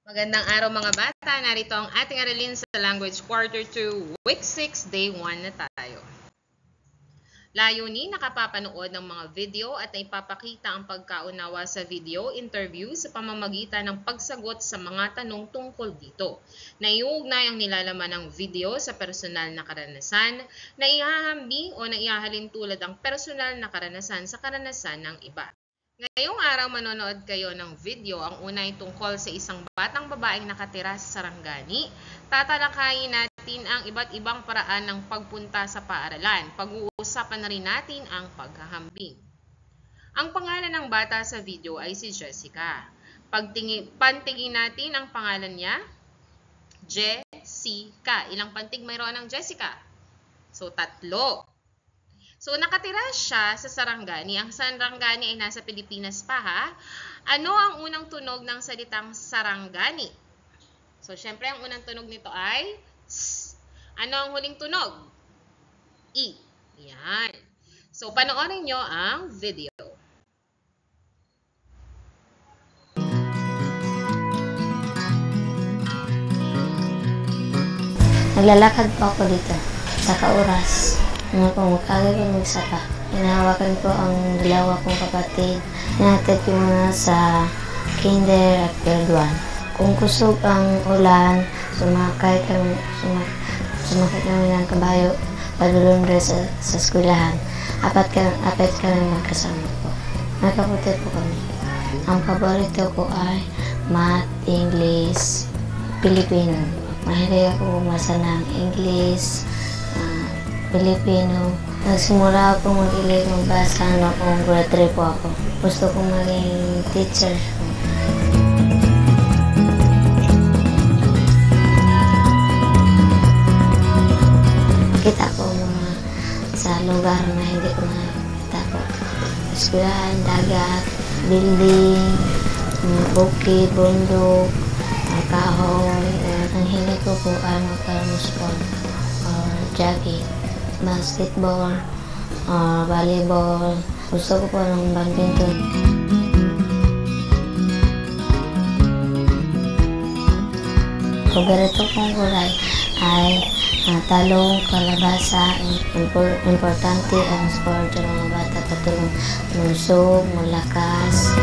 Magandang araw mga bata, narito ang ating aralin sa Language Quarter 2, Week 6, Day 1 na tayo. Layunin, nakapapanood ng mga video at ipapakita ang pagkaunawa sa video interview sa pamamagitan ng pagsagot sa mga tanong tungkol dito. Naiuugnay ang nilalaman ng video sa personal na karanasan, na ihahambing o naihahalin tulad ang personal na karanasan sa karanasan ng iba. Ngayong araw manonood kayo ng video. Ang una ay tungkol sa isang batang babaeng nakatira sa Sarangani. Tatalakayin natin ang iba't ibang paraan ng pagpunta sa paaralan. Pag-uusapan na rin natin ang paghahambing. Ang pangalan ng bata sa video ay si Jessica. Pantingin natin ang pangalan niya, Jessica. Ilang pantig mayroon ng Jessica? So, 3. So, nakatira siya sa Sarangani. Ang Sarangani ay nasa Pilipinas pa, ha? Ano ang unang tunog ng salitang Sarangani? So, syempre, ang unang tunog nito ay S. Ano ang huling tunog? I. Yan. So, panoorin nyo ang video. Naglalakad po ako dito sa Kauras. Nung pumukagay ko magsaka, hinahawakan ko ang dalawa kong kapatid. Nahatid ko muna sa kinder at grade 1. Kung kusog ang ulan, sumakay kami ng kabayo padulong sa eskwelahan. Apat kami magkasama po. Magkapatid po kami. Ang paborito ko ay Math, English, Pilipino. Mahilig ako bumasa ng English, Pilipino. Nagsimula ako mag-ilig magbasa noong grade 3 po ako. Gusto kong maging teacher. Kita ko mga sa lugar na hindi ko nakita po. Eskwelahan, dagat, building, bukid, bundok, kahoy. Ang hilig ko po ay magpa-sport or jogging, basketball, volleyball. Gusto ko po ng badminton. Paborito kong gulay ay talong, kalabasa. Importante ang sport ng mga bata, patulong lusog, malakas.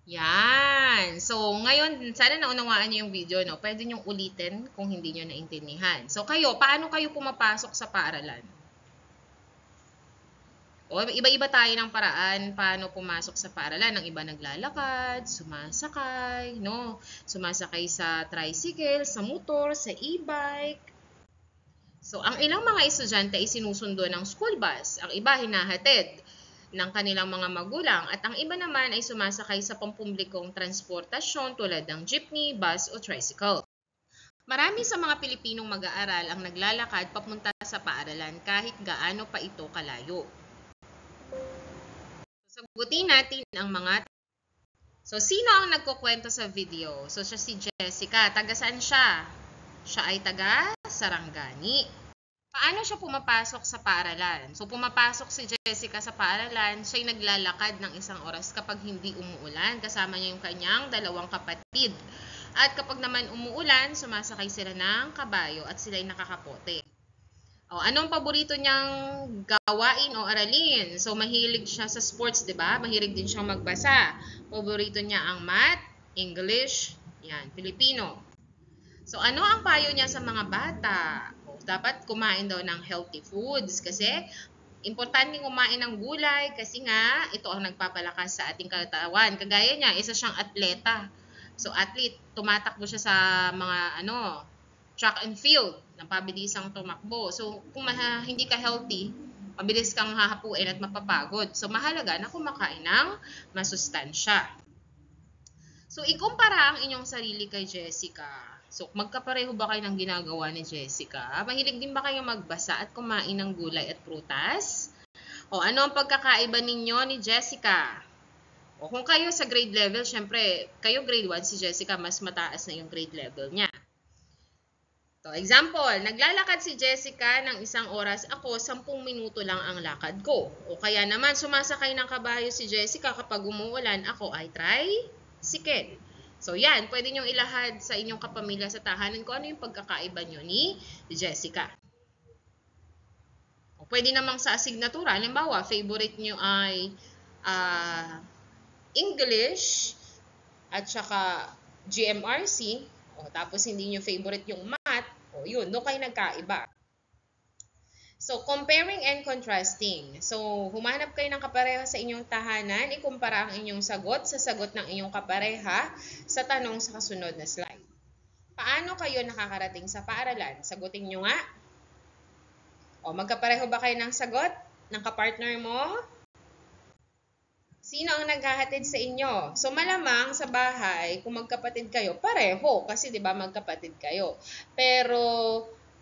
Yan. Yan. So, ngayon, sana naunawaan niyo yung video, no? Pwede niyong ulitin kung hindi niyo naintindihan. So, kayo, paano kayo pumapasok sa paaralan? O, iba-iba tayo ng paraan paano pumasok sa paaralan. Ang iba naglalakad, sumasakay, no? Sumasakay sa tricycle, sa motor, sa e-bike. So, ang ilang mga estudyante ay sinusundo ng school bus. Ang iba hinahatid ng kanilang mga magulang at ang iba naman ay sumasakay sa pampublikong transportasyon tulad ng jeepney, bus o tricycle. Marami sa mga Pilipinong mag-aaral ang naglalakad papunta sa paaralan kahit gaano pa ito kalayo. Sagutin natin ang mga. So, sino ang nagkukwento sa video? So, siya si Jessica. Taga saan siya? Siya ay taga Sarangani. Paano siya pumapasok sa paaralan? So, pumapasok si Jessica sa paaralan, siya'y naglalakad ng 1 oras kapag hindi umuulan. Kasama niya yung kanyang 2 kapatid. At kapag naman umuulan, sumasakay sila ng kabayo at sila'y nakakapote. O, anong paborito niyang gawain o aralin? So, mahilig siya sa sports, di ba? Mahilig din siyang magbasa. Paborito niya ang math, English, yan, Filipino. So, ano ang payo niya sa mga bata? Dapat kumain daw ng healthy foods kasi importante kumain ng gulay kasi nga ito ang nagpapalakas sa ating katawan. Kagaya niya, isa siyang atleta. So athlete, tumatakbo siya sa mga track and field, napabilisang tumakbo. So kung hindi ka healthy, mabilis kang hahapuin at mapapagod. So mahalaga na kumakain ng masustansya. So ikumpara ang inyong sarili kay Jessica. So, magkapareho ba kayo ng ginagawa ni Jessica? Mahilig din ba kayo magbasa at kumain ng gulay at prutas? O ano ang pagkakaiba ninyo ni Jessica? O kung kayo sa grade level, syempre, kayo grade 1, si Jessica, mas mataas na yung grade level niya. So, example, naglalakad si Jessica ng 1 oras, ako 10 minuto lang ang lakad ko. O kaya naman, sumasakay ng kabayo si Jessica kapag umuulan, ako ay tricycle. So yan, pwede nyong ilahad sa inyong kapamilya sa tahanan kung ano yung pagkakaiba nyo ni Jessica. O pwede namang sa asignatura, halimbawa, favorite nyo ay English at saka GMRC, o tapos hindi nyo favorite yung math, o yun, doon kayo nagkaiba. So, comparing and contrasting. So, humanap kayo ng kapareha sa inyong tahanan, ikumpara ang inyong sagot sa sagot ng inyong kapareha sa tanong sa kasunod na slide. Paano kayo nakakarating sa paaralan? Sagutin nyo nga. O, magkapareho ba kayo ng sagot ng kapartner mo? Sino ang naghahatid sa inyo? So, malamang sa bahay, kung magkapatid kayo, pareho. Kasi, di ba, magkapatid kayo. Pero,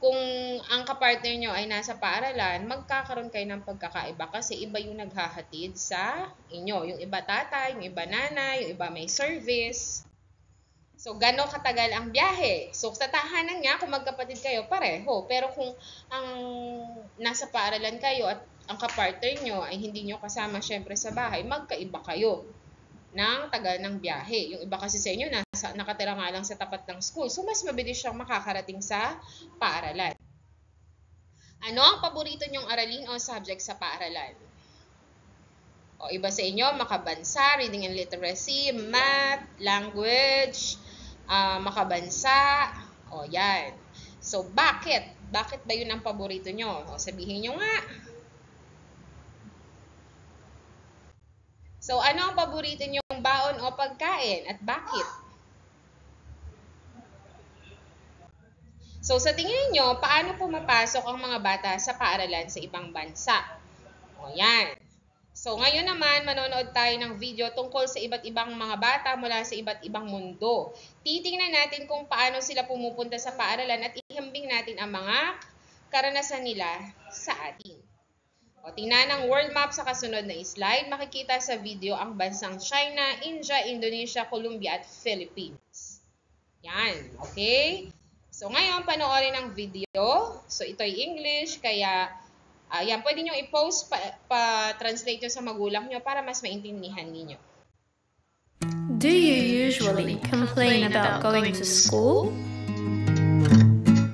kung ang kapartner nyo ay nasa paaralan, magkakaroon kayo ng pagkakaiba kasi iba yung naghahatid sa inyo. Yung iba tatay, yung iba nanay, yung iba may service. So, gano'ng katagal ang biyahe? So, sa tahanan nga, kung magkapatid kayo, pareho. Pero kung ang nasa paaralan kayo at ang kapartner nyo ay hindi nyo kasama syempre sa bahay, magkaiba kayo ng tagal ng biyahe. Yung iba kasi sa inyo, nakatira nga lang sa tapat ng school. So, mas mabilis siyang makakarating sa paaralan. Ano ang paborito nyong aralin o subject sa paaralan? O, iba sa inyo, makabansa, reading and literacy, math, language, makabansa. O, yan. So, bakit? Bakit ba yun ang paborito nyo? O, sabihin nyo nga. So, ano ang paborito nyong baon o pagkain at bakit? So, sa tingin nyo, paano pumapasok ang mga bata sa paaralan sa ibang bansa? O, yan. So, ngayon naman, manonood tayo ng video tungkol sa iba't ibang mga bata mula sa iba't ibang mundo. Titingnan natin kung paano sila pumupunta sa paaralan at ihambing natin ang mga karanasan nila sa atin. O, tingnan ang world map sa kasunod na slide. Makikita sa video ang bansang China, India, Indonesia, Colombia at Philippines. Yan, okay? So, ngayon, panoorin ang video. So, ito ay English, kaya yan, pwede nyo i-post pa-translate nyo sa magulang nyo para mas maintindihan ninyo. Do you usually complain about going to school?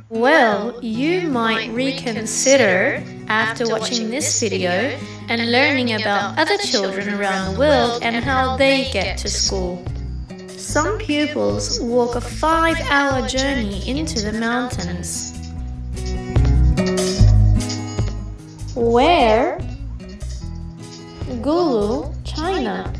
Well, you might reconsider after watching this video and learning about other children around the world and how they get to school. Some pupils walk a 5-hour journey into the mountains. Where? Gulu, China.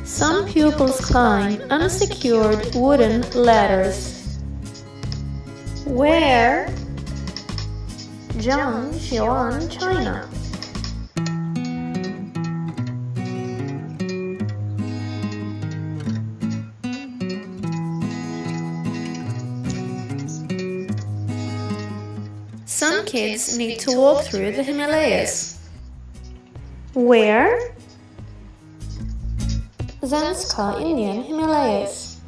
Some pupils climb unsecured wooden ladders. Where? Jiangxuan, China. Some kids need to walk through the Himalayas. Where? Zanskar, Indian Himalayas.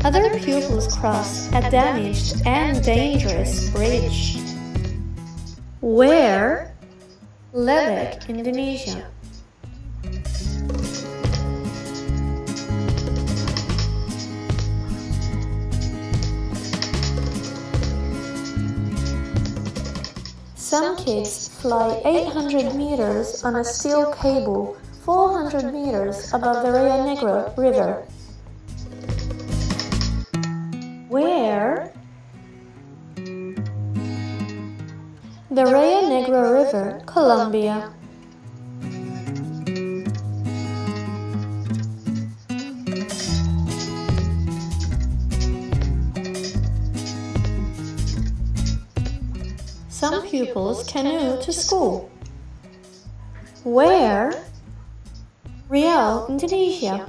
Other pupils cross a damaged and dangerous bridge. Where? Lebek, Indonesia. Some kids fly 800 meters on a steel cable 400 meters above the Rio Negro River. Where? The Rio Negro River, Colombia. Some pupils canoe to school. Where? Riau, Indonesia.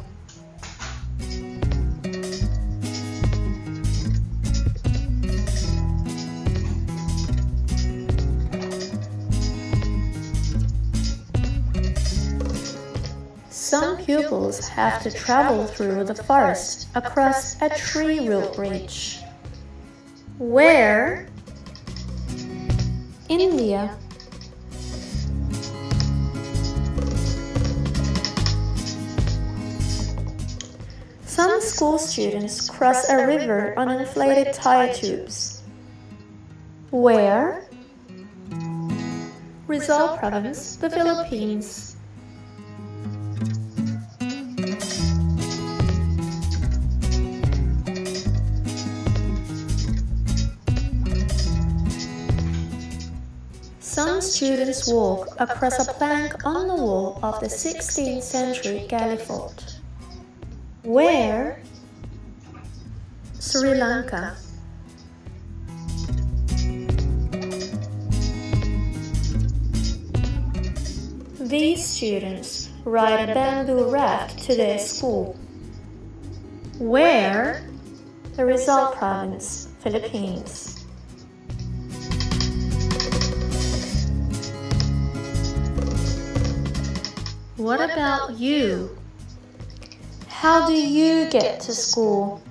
Some pupils have to travel through the forest across a tree-root bridge. Where? India. Some school students cross a river on inflated tire tubes. Where? Rizal Province, the Philippines. Some students walk across a plank on the wall of the 16th century Gali Fort. Where? Sri Lanka. These students ride a bamboo raft to their school. Where? The Rizal Province, Philippines. What about you? How do you get to school?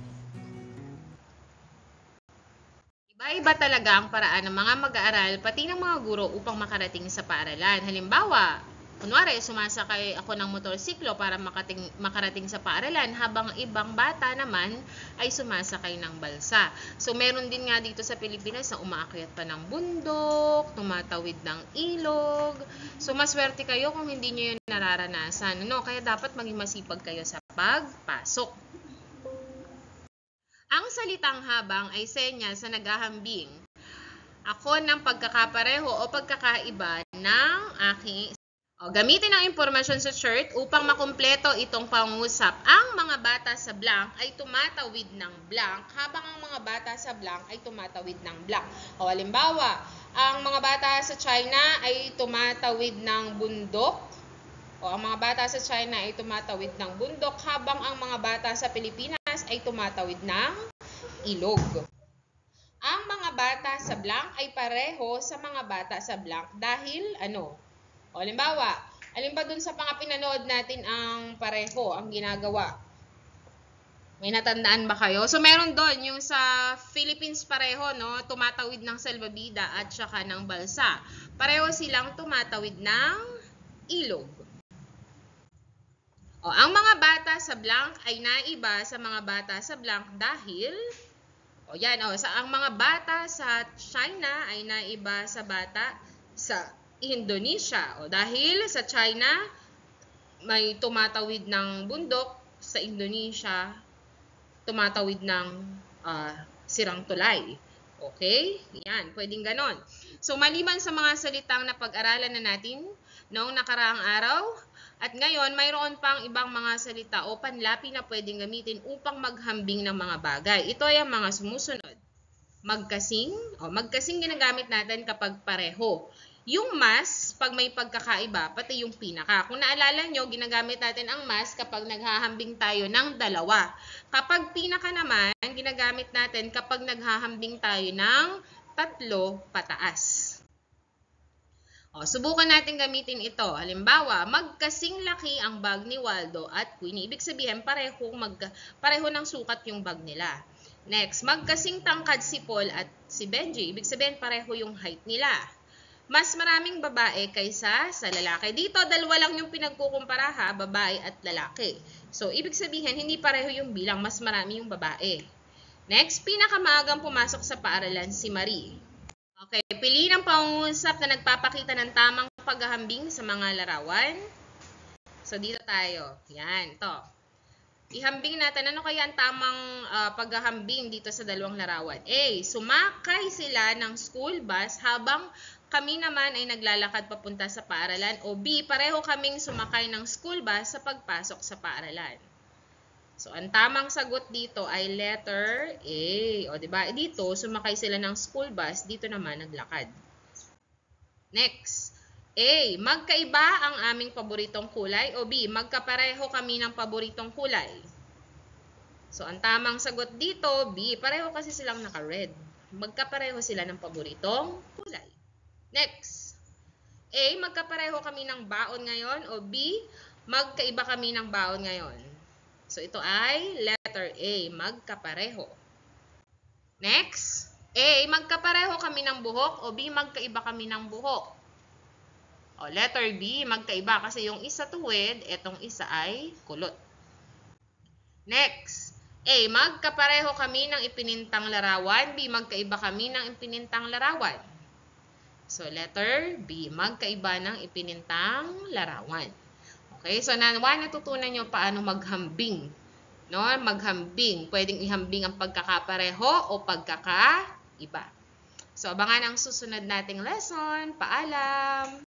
Iba-iba talaga ang paraan ng mga mag-aaral pati ng mga guro upang makarating sa paaralan. Halimbawa, kunwari sumasakay ako ng motorsiklo para makarating sa paaralan habang ibang bata naman ay sumasakay ng balsa. So meron din nga dito sa Pilipinas na umaakyat pa ng bundok, tumatawid ng ilog. So maswerte kayo kung hindi nyo yun nararanasan. Kaya dapat maging masipag kayo sa pagpasok. Ang salitang habang ay senya sa naghahambing ako ng pagkakapareho o pagkakaiba ng aking gamitin ang impormasyon sa chart upang makumpleto itong pangusap. Ang mga bata sa blank ay tumatawid ng blank habang ang mga bata sa blank ay tumatawid ng blank. Halimbawa, ang mga bata sa China ay tumatawid ng bundok. Ang mga bata sa China ay tumatawid ng bundok habang ang mga bata sa Pilipinas ay tumatawid ng ilog. Ang mga bata sa blank ay pareho sa mga bata sa blank dahil halimbawa, dun sa mga pinanood natin ang pareho, ang ginagawa. May natandaan ba kayo? So, meron doon yung sa Philippines pareho, no? Tumatawid ng salbabida at saka ng balsa. Pareho silang tumatawid ng ilog. O, ang mga bata sa blank ay naiba sa mga bata sa blank dahil, o yan, ang mga bata sa China ay naiba sa bata sa Indonesia. O, dahil sa China, may tumatawid ng bundok, sa Indonesia, tumatawid ng sirang tulay. Okay? Yan, pwedeng ganon. So, maliban sa mga salitang napag-aralan na natin noong nakaraang araw, at ngayon, mayroon pang ibang mga salita o panlapi na pwedeng gamitin upang maghambing ng mga bagay. Ito ay ang mga sumusunod. Magkasing. Magkasing ginagamit natin kapag pareho. Yung mas, pag may pagkakaiba, pati yung pinaka. Kung naalala nyo, ginagamit natin ang mas kapag naghahambing tayo ng dalawa. Kapag pinaka naman, ginagamit natin kapag naghahambing tayo ng 3 pataas. Subukan natin gamitin ito. Halimbawa, magkasing laki ang bag ni Waldo at Queenie. Ibig sabihin, pareho ng sukat yung bag nila. Next, magkasing tangkad si Paul at si Benji. Ibig sabihin, pareho yung height nila. Mas maraming babae kaysa sa lalaki. Dito, dalawa lang yung pinagkukumpara ha, babae at lalaki. So, ibig sabihin, hindi pareho yung bilang, mas marami yung babae. Next, pinakamaagang pumasok sa paaralan si Marie. Okay, piliin ang pangungusap na nagpapakita ng tamang paghahambing sa mga larawan. So, dito tayo. Yan, to. Ihambing natin, ano kaya ang tamang paghahambing dito sa dalawang larawan? A, sumakay sila ng school bus habang kami naman ay naglalakad papunta sa paaralan. O B, pareho kaming sumakay ng school bus sa pagpasok sa paaralan. So, ang tamang sagot dito ay letter A. O, diba? Dito, sumakay sila ng school bus. Dito naman, naglakad. Next. A, magkaiba ang aming paboritong kulay. O B, magkapareho kami ng paboritong kulay. So, ang tamang sagot dito, B, pareho kasi silang naka-red. Magkapareho sila ng paboritong kulay. Next. A, magkapareho kami ng baon ngayon. O B, magkaiba kami ng baon ngayon. So, ito ay letter A, magkapareho. Next. A, magkapareho kami ng buhok. O B, magkaiba kami ng buhok. O, letter B, magkaiba kasi yung isa tuwid, etong isa ay kulot. Next. A, magkapareho kami ng ipinintang larawan. B, magkaiba kami ng ipinintang larawan. So, letter B, magkaiba ng ipinintang larawan. Okay, so natutunan nyo paano maghambing. No? Maghambing. Pwedeng ihambing ang pagkakapareho o pagkakaiba. So, abangan ang susunod nating lesson. Paalam!